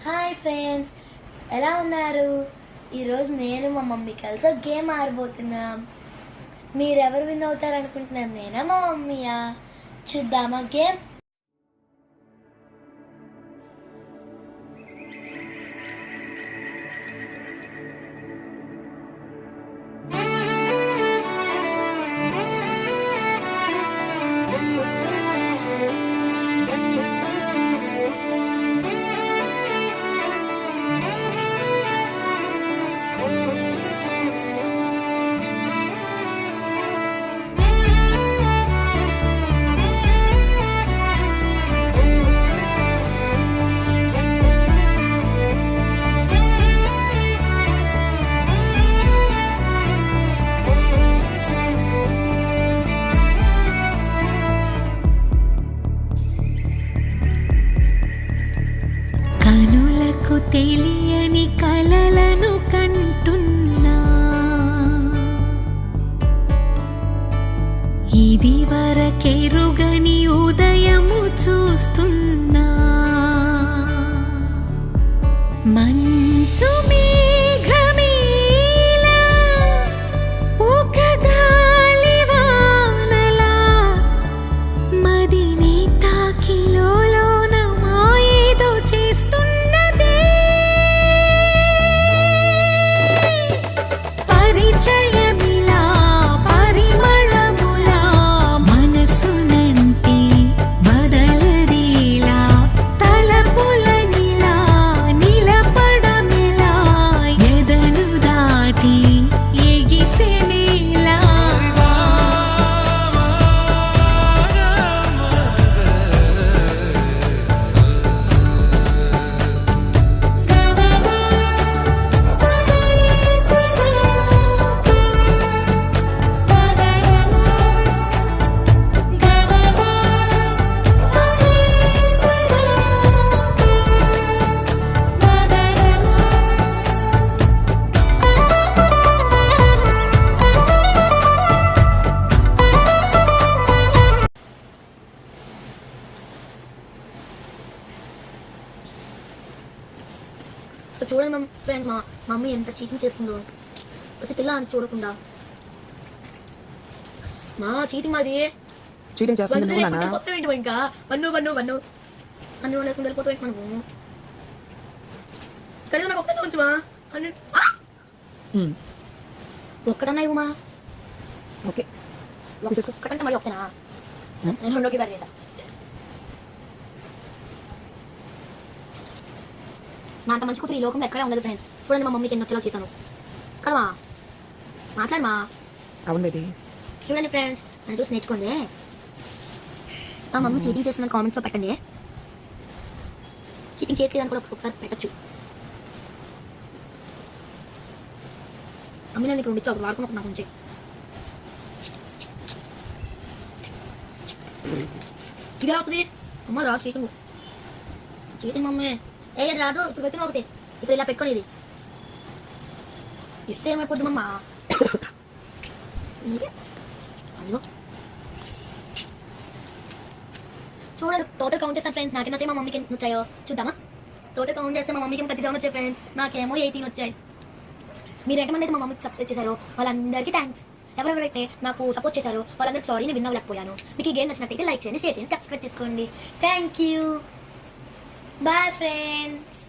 Hi friends, ఎలా ఉన్నారు? ఈరోజు నేను మా మమ్మీ కలిసి ఒక గేమ్ ఆడబోతున్నాం. మీరెవరు విన్ అవుతారు అనుకుంటున్నారు? నేనా మా మమ్మీయా? చూద్దామా గేమ్? కనులకు తెలియని కలలను కంటున్నా, ఇది వరకెరుగని ఉదయము చూస్తున్నా. మంచు మేఘమేలా, ఒక గాలివానలా, మదిని తాకిలోన మాయేదో చేస్తున్నదే. పరిచయమిలా పరిమళములా, మనసునంటే వదలదేలా, తలపులనిలా నిలపడమిలా, ఎదను దాటి ఎగిసెనేలా. సో చూడండి ఫ్రెండ్స్, మా మమ్మీ ఎంత చీటింగ్ చేస్తుందో. అసలు పిల్ల అని చూడకుండా మా చీటింగ్ మాది. చీటింగ్ చేస్తుంది నువ్వు నాన్న. మొత్తం ఏంటి ఇంకా వన్ను వన్ను వన్ను అన్ని వండేసుకుని వెళ్ళిపోతావు ఏంటి మనము? కనీసం నాకు ఒక్కటే ఉంచుమా అన్ని ఒక్కటన్నా ఇవ్వమా. ఓకే ఒక్కటంటే మరి ఒక్కనా రెండోకి సార్ చేసా. నా అంత మంచి కూతురు ఈ లోకంలో ఎక్కడే ఉండదు ఫ్రెండ్స్. చూడండి మా మమ్మీకి ఎన్ని వచ్చేలా చేశాను కదమా. మాట్లాడమా. అవును బేబీ. చూడండి ఫ్రెండ్స్, నన్ను చూసి నేర్చుకోండి. మా మమ్మీ చీటింగ్ చేస్తుందని కామెంట్స్లో పెట్టండి. చీటింగ్ చేయట్లేదని కూడా ఒకసారి పెట్టచ్చు. మమ్మీ నేను ఇక్కడ ఉండి ఒకటి వాడుకున్నప్పుడు నాకు ఉంచే. ఇది అవుతుంది అమ్మ రా చీటింగ్. చీటింగ్ మమ్మీ ఏది రాదు. ఇప్పుడు పెట్టిన ఒకటి ఇక్కడ ఇలా పెట్టుకొని ఇది ఇస్తే ఏమైపోద్ది మమ్మ? అయ్యో చూడండి, టోటల్ కౌంట్ చేస్తాను ఫ్రెండ్స్. నాకేం వచ్చాయి, మా మమ్మీకి ఎన్ని వచ్చాయో చూద్దామా. టోటల్ కౌంట్ చేస్తే మా మమ్మీకి 37 వచ్చాయి ఫ్రెండ్స్. నాకేమో 18 వచ్చాయి. మీరు ఎంతమంది అయితే మా మమ్మీకి సబ్స్క్రైబ్ చేశారో వాళ్ళందరికీ థ్యాంక్స్. ఎవరెవరైతే నాకు సపోర్ట్ చేశారో వాళ్ళందరికీ సారీ, నేను విన్ అవ్వలేకపోయాను. మీకు ఈ గేమ్ నచ్చినట్టయితే లైక్ చేయండి, షేర్ చేయండి, సబ్స్క్రైబ్ చేసుకోండి. Thank you. Bye friends.